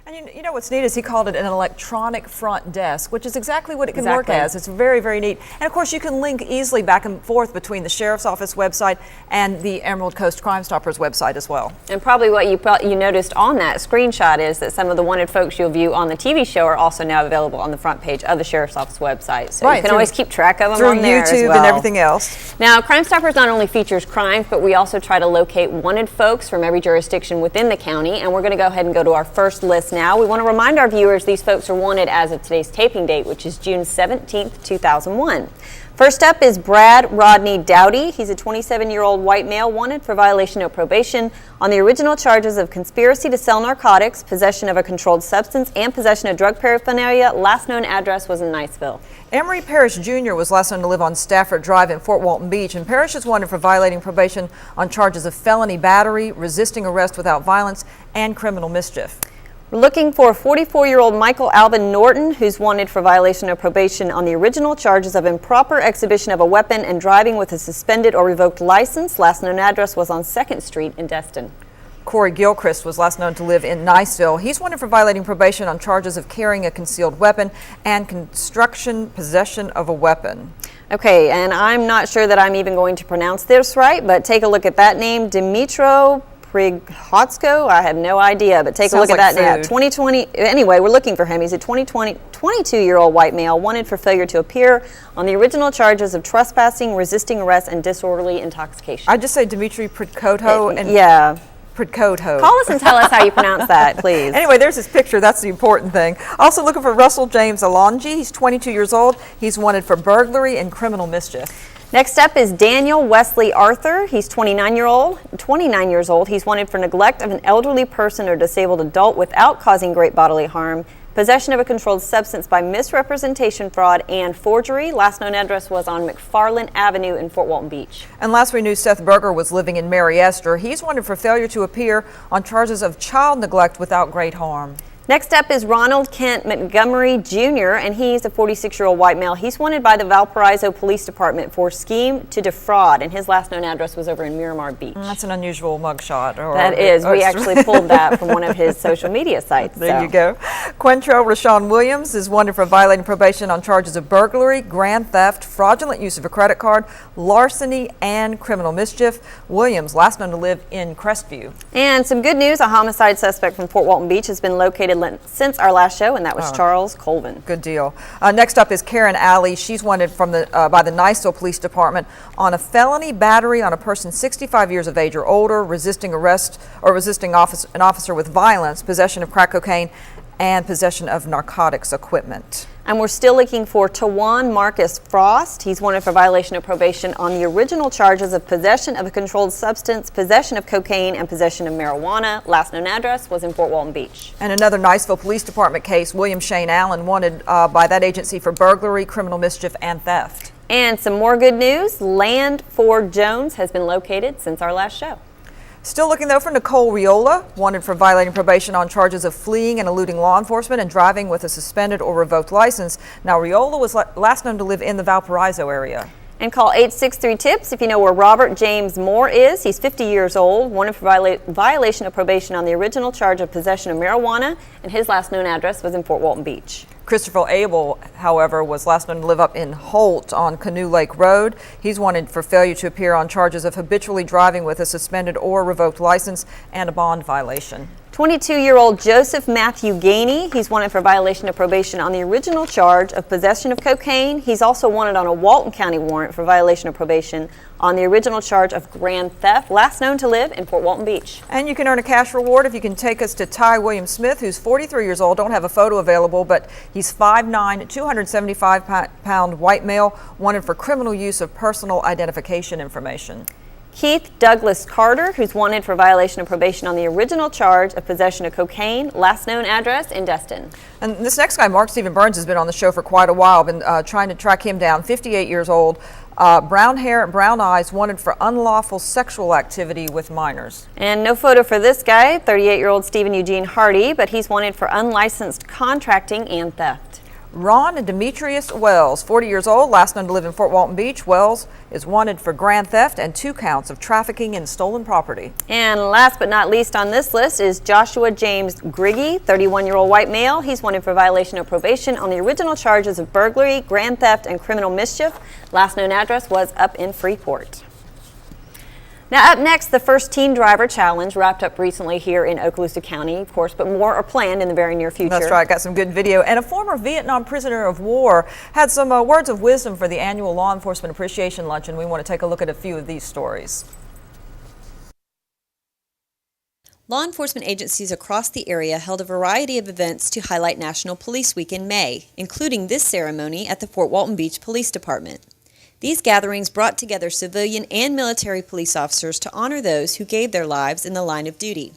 And you know what's neat is he called it an electronic front desk, which is exactly what it can work as. It's very, very neat. And of course, you can link easily back and forth between the Sheriff's Office website and the Emerald Coast Crime Stoppers website as well. And probably what you noticed on that screenshot is that some of the wanted folks you'll view on the TV show are also now available on the front page of the Sheriff's Office website. So you can always keep track of them on there as well. Through YouTube and everything else. Now, Crime Stoppers not only features crimes, but we also try to locate wanted folks from every jurisdiction within the county. And we're going to go ahead and go to our first list now. We want to remind our viewers these folks are wanted as of today's taping date, which is June 17th, 2001. First up is Brad Rodney Doughtie. He's a 27-year-old white male wanted for violation of probation on the original charges of conspiracy to sell narcotics, possession of a controlled substance, and possession of drug paraphernalia. Last known address was in Niceville. Emory Parrish Jr. was last known to live on Stafford Drive in Fort Walton Beach, and Parrish is wanted for violating probation on charges of felony battery, resisting arrest without violence, and criminal mischief. We're looking for 44-year-old Michael Alvin Norton, who's wanted for violation of probation on the original charges of improper exhibition of a weapon and driving with a suspended or revoked license. Last known address was on 2nd Street in Destin. Corey Gilchrist was last known to live in Niceville. He's wanted for violating probation on charges of carrying a concealed weapon and construction possession of a weapon. Okay, and I'm not sure that I'm even going to pronounce this right, but take a look at that name, Demetrius Prigotsko. I have no idea, but take a look at that now. 2020. Anyway, we're looking for him. He's a 22-year-old white male wanted for failure to appear on the original charges of trespassing, resisting arrest, and disorderly intoxication. I just say Dimitri Prigotko and yeah. Prigotko. Call us and tell us how you pronounce that, please. Anyway, there's his picture. That's the important thing. Also looking for Russell James Alongi. He's 22 years old. He's wanted for burglary and criminal mischief. Next up is Daniel Wesley Arthur. He's 29 years old. He's wanted for neglect of an elderly person or disabled adult without causing great bodily harm, possession of a controlled substance by misrepresentation, fraud, and forgery. Last known address was on McFarland Avenue in Fort Walton Beach. And last we knew Seth Berger was living in Mary Esther. He's wanted for failure to appear on charges of child neglect without great harm. Next up is Ronald Kent Montgomery Jr., and he's a 46-year-old white male. He's wanted by the Valparaiso Police Department for scheme to defraud, and his last known address was over in Miramar Beach. That's an unusual mugshot. That is. We actually pulled that from one of his social media sites. There you go. Quentrel Rawshawn Williams is wanted for violating probation on charges of burglary, grand theft, fraudulent use of a credit card, larceny, and criminal mischief. Williams, last known to live in Crestview. And some good news, a homicide suspect from Fort Walton Beach has been located since our last show, and that was Charles Colvin. Good deal. Next up is Lynn Ali. She's wanted from by the Niceville Police Department on a felony battery on a person 65 years of age or older, resisting arrest or resisting an officer with violence, possession of crack cocaine, and possession of narcotics equipment. And we're still looking for Tawan Marcus Frost. He's wanted for violation of probation on the original charges of possession of a controlled substance, possession of cocaine, and possession of marijuana. Last known address was in Fort Walton Beach. And another Niceville Police Department case, William Shane Allen, wanted by that agency for burglary, criminal mischief, and theft. And some more good news, Land Ford Jones has been located since our last show. Still looking, though, for Nicole Riola, wanted for violating probation on charges of fleeing and eluding law enforcement and driving with a suspended or revoked license. Now, Riola was last known to live in the Valparaiso area. And call 863-TIPS if you know where Robert James Moore is. He's 50 years old, wanted for violation of probation on the original charge of possession of marijuana, and his last known address was in Fort Walton Beach. Christopher Abel, however, was last known to live up in Holt on Canoe Lake Road. He's wanted for failure to appear on charges of habitually driving with a suspended or revoked license and a bond violation. 22-year-old Joseph Matthew Gainey, he's wanted for violation of probation on the original charge of possession of cocaine. He's also wanted on a Walton County warrant for violation of probation on the original charge of grand theft, last known to live in Fort Walton Beach. And you can earn a cash reward if you can take us to Ty William Smith, who's 43 years old. Don't have a photo available, but he's 5'9", 275-pound white male, wanted for criminal use of personal identification information. Keith Douglas Carter, who's wanted for violation of probation on the original charge of possession of cocaine, last known address in Destin. And this next guy, Mark Stephen Burns, has been on the show for quite a while. Been trying to track him down, 58 years old, brown hair, brown eyes, wanted for unlawful sexual activity with minors. And no photo for this guy, 38-year-old Stephen Eugene Hardy, but he's wanted for unlicensed contracting and theft. Ron and Demetrius Wells, 40 years old, last known to live in Fort Walton Beach. Wells is wanted for grand theft and 2 counts of trafficking in stolen property. And last but not least on this list is Joshua James Griggy, 31-year-old white male. He's wanted for violation of probation on the original charges of burglary, grand theft, and criminal mischief. Last known address was up in Freeport. Now up next, the first teen driver challenge wrapped up recently here in Okaloosa County, of course, but more are planned in the very near future. That's right, got some good video. And a former Vietnam prisoner of war had some words of wisdom for the annual Law Enforcement Appreciation Luncheon. We want to take a look at a few of these stories. Law enforcement agencies across the area held a variety of events to highlight National Police Week in May, including this ceremony at the Fort Walton Beach Police Department. These gatherings brought together civilian and military police officers to honor those who gave their lives in the line of duty.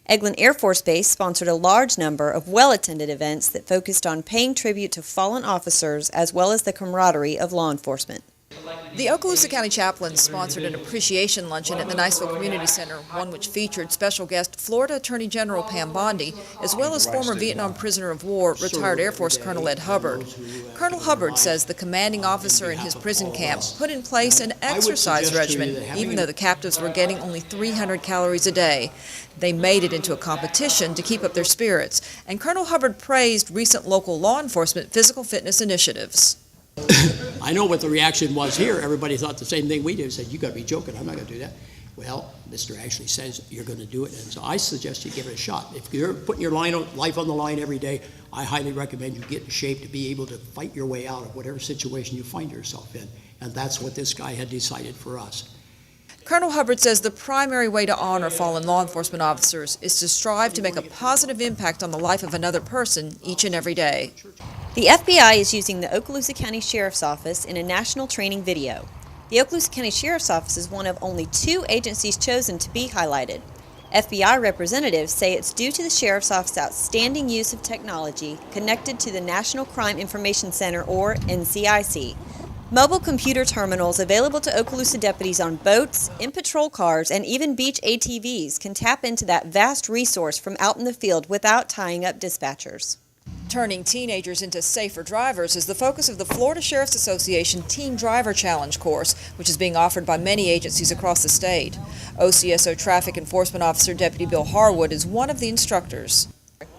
Eglin Air Force Base sponsored a large number of well-attended events that focused on paying tribute to fallen officers as well as the camaraderie of law enforcement. The Okaloosa County Chaplains sponsored an appreciation luncheon at the Niceville Community Center, one which featured special guest Florida Attorney General Pam Bondi, as well as former Vietnam prisoner of war, retired Air Force Colonel Ed Hubbard. Colonel Hubbard says the commanding officer in his prison camp put in place an exercise regimen, even though the captives were getting only 300 calories a day. They made it into a competition to keep up their spirits, and Colonel Hubbard praised recent local law enforcement physical fitness initiatives. I know what the reaction was here. Everybody thought the same thing we did. Said, you got to be joking. I'm not going to do that. Well, Mr. Ashley says you're going to do it, and so I suggest you give it a shot. If you're putting your life on the line every day, I highly recommend you get in shape to be able to fight your way out of whatever situation you find yourself in, and that's what this guy had decided for us. Colonel Hubbard says the primary way to honor fallen law enforcement officers is to strive to make a positive impact on the life of another person each and every day. The FBI is using the Okaloosa County Sheriff's Office in a national training video. The Okaloosa County Sheriff's Office is one of only 2 agencies chosen to be highlighted. FBI representatives say it's due to the Sheriff's Office's outstanding use of technology connected to the National Crime Information Center, or NCIC. Mobile computer terminals available to Okaloosa deputies on boats, in patrol cars, and even beach ATVs can tap into that vast resource from out in the field without tying up dispatchers. Turning teenagers into safer drivers is the focus of the Florida Sheriff's Association Teen Driver Challenge course, which is being offered by many agencies across the state. OCSO Traffic Enforcement Officer Deputy Bill Harwood is one of the instructors.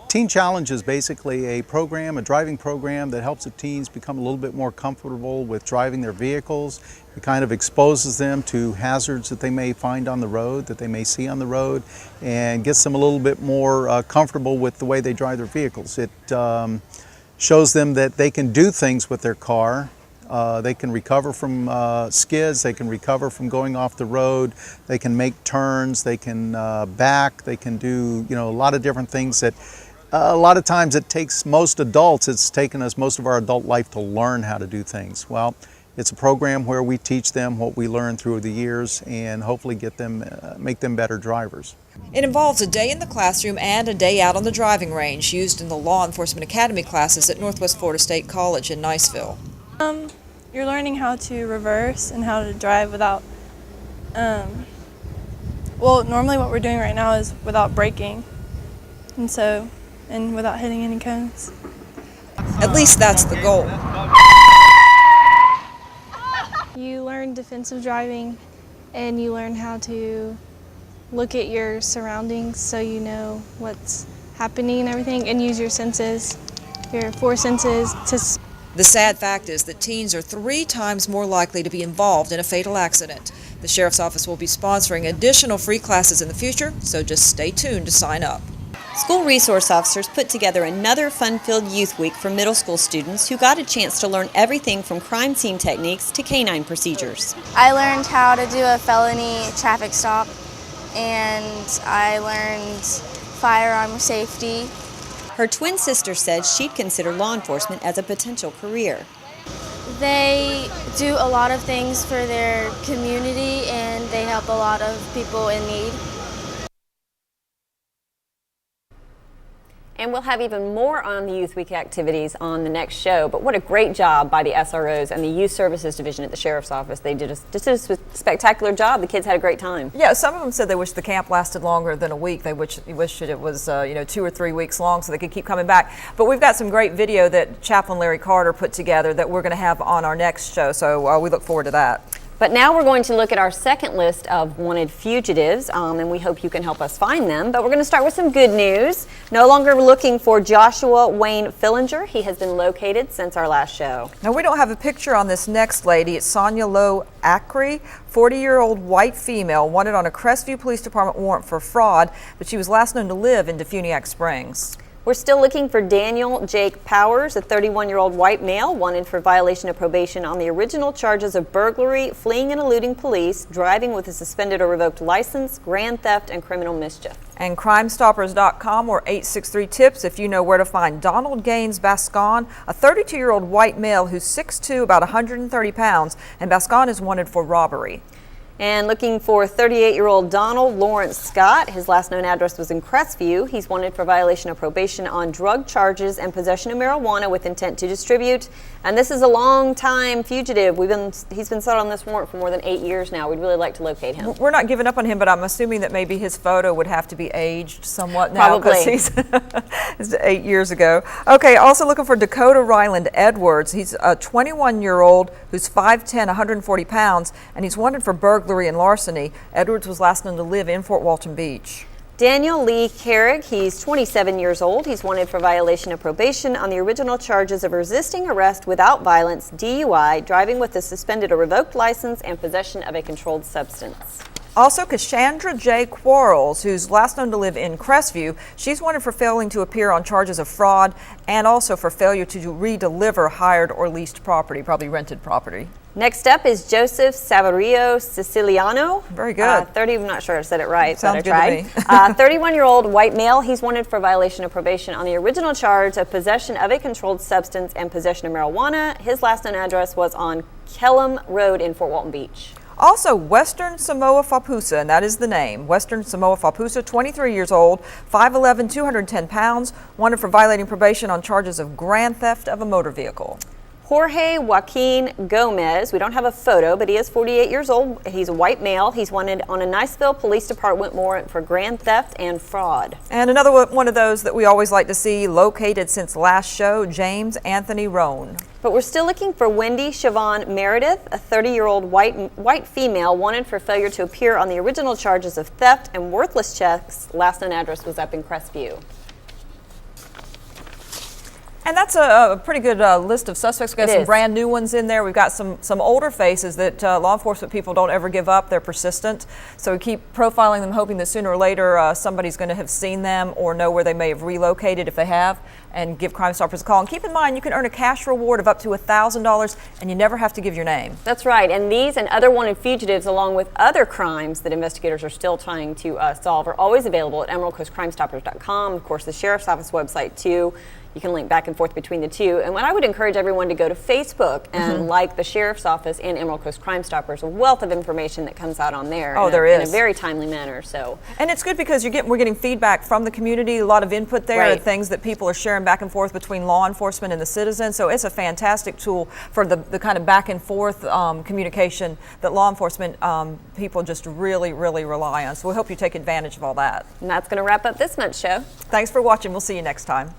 Teen Challenge is basically a program, a driving program that helps the teens become a little bit more comfortable with driving their vehicles. It kind of exposes them to hazards that they may find on the road, that they may see on the road, and gets them a little bit more comfortable with the way they drive their vehicles. It shows them that they can do things with their car. They can recover from skids, they can recover from going off the road, they can make turns, they can back, they can do a lot of different things that a lot of times it takes most adults, it's taken us most of our adult life to learn how to do things. Well, it's a program where we teach them what we learned through the years and hopefully get them, make them better drivers. It involves a day in the classroom and a day out on the driving range, used in the Law Enforcement Academy classes at Northwest Florida State College in Niceville. You're learning how to reverse and how to drive without, well, normally what we're doing right now is without braking, and without hitting any cones. At least that's the goal. You learn defensive driving, and you learn how to look at your surroundings so you know what's happening and everything, and use your senses, your 4 senses to... The sad fact is that teens are 3 times more likely to be involved in a fatal accident. The Sheriff's Office will be sponsoring additional free classes in the future, so just stay tuned to sign up. School resource officers put together another fun-filled youth week for middle school students who got a chance to learn everything from crime scene techniques to canine procedures. I learned how to do a felony traffic stop, and I learned firearm safety. Her twin sister said she'd consider law enforcement as a potential career. They do a lot of things for their community, and they help a lot of people in need. And we'll have even more on the Youth Week activities on the next show. But what a great job by the SROs and the Youth Services Division at the Sheriff's Office. They did just a spectacular job. The kids had a great time. Yeah, some of them said they wish the camp lasted longer than a week. They wish it was 2 or 3 weeks long so they could keep coming back. But we've got some great video that Chaplain Larry Carter put together that we're going to have on our next show. So we look forward to that. But now we're going to look at our second list of wanted fugitives, and we hope you can help us find them. But we're going to start with some good news. No longer looking for Joshua Wayne Fillinger. He has been located since our last show. Now, we don't have a picture on this next lady. It's Sonia Lowe Acri, 40-year-old white female, wanted on a Crestview Police Department warrant for fraud, but she was last known to live in Defuniak Springs. We're still looking for Daniel Jake Powers, a 31-year-old white male, wanted for violation of probation on the original charges of burglary, fleeing and eluding police, driving with a suspended or revoked license, grand theft, and criminal mischief. And crimestoppers.com or 863-TIPS if you know where to find Donald Gaines Bascon, a 32-year-old white male who's 6'2", about 130 pounds, and Bascon is wanted for robbery. And looking for 38-year-old Donald Lawrence Scott. His last known address was in Crestview. He's wanted for violation of probation on drug charges and possession of marijuana with intent to distribute. And this is a long-time fugitive. He's been set on this warrant for more than 8 years now. We'd really like to locate him. We're not giving up on him, but I'm assuming that maybe his photo would have to be aged somewhat now. Probably. He's 8 years ago. Okay, also looking for Dacotta Ryland Edwards. He's a 21-year-old who's 5'10", 140 pounds, and he's wanted for burglary and larceny. Edwards was last known to live in Fort Walton Beach. Daniel Lee Carrigg, he's 27 years old. He's wanted for violation of probation on the original charges of resisting arrest without violence, DUI, driving with a suspended or revoked license, and possession of a controlled substance. Also, Cassandra J. Quarles, who's last known to live in Crestview. She's wanted for failing to appear on charges of fraud and also for failure to re-deliver hired or leased property, probably rented property. Next up is Joseph Saverio Siciliano. Very good. 30, I'm not sure I said it right, Sounds but I tried. 31-year-old white male. He's wanted for violation of probation on the original charge of possession of a controlled substance and possession of marijuana. His last known address was on Kellum Road in Fort Walton Beach. Also, Western Samoa Fapusa, and that is the name. Western Samoa Fapusa, 23 years old, 5'11", 210 pounds, wanted for violating probation on charges of grand theft of a motor vehicle. Jorge Joaquin Gomez, we don't have a photo, but he is 48 years old. He's a white male. He's wanted on a Niceville Police Department warrant for grand theft and fraud. And another one of those that we always like to see, located since last show, James Anthony Roan. But we're still looking for Wendy Siobhan Meredith, a 30-year-old white female wanted for failure to appear on the original charges of theft and worthless checks. Last known address was up in Crestview. And that's a pretty good list of suspects. We've got some brand new ones in there. We've got some older faces that law enforcement people don't ever give up. They're persistent. So we keep profiling them, hoping that sooner or later somebody's going to have seen them or know where they may have relocated if they have, and give Crime Stoppers a call. And keep in mind, you can earn a cash reward of up to $1,000, and you never have to give your name. That's right. And these and other wanted fugitives, along with other crimes that investigators are still trying to solve, are always available at EmeraldCoastCrimeStoppers.com. Of course, the Sheriff's Office website, too. You can link back and forth between the two. And what I would encourage everyone to go to Facebook and like the Sheriff's Office and Emerald Coast Crime Stoppers. A wealth of information that comes out on there. Oh, there is. In a very timely manner. So. And it's good because we're getting feedback from the community, a lot of input there, Right. and things that people are sharing back and forth between law enforcement and the citizens. So it's a fantastic tool for the kind of back and forth communication that law enforcement people just really, really rely on. So we hope you take advantage of all that. And that's going to wrap up this month's show. Thanks for watching. We'll see you next time.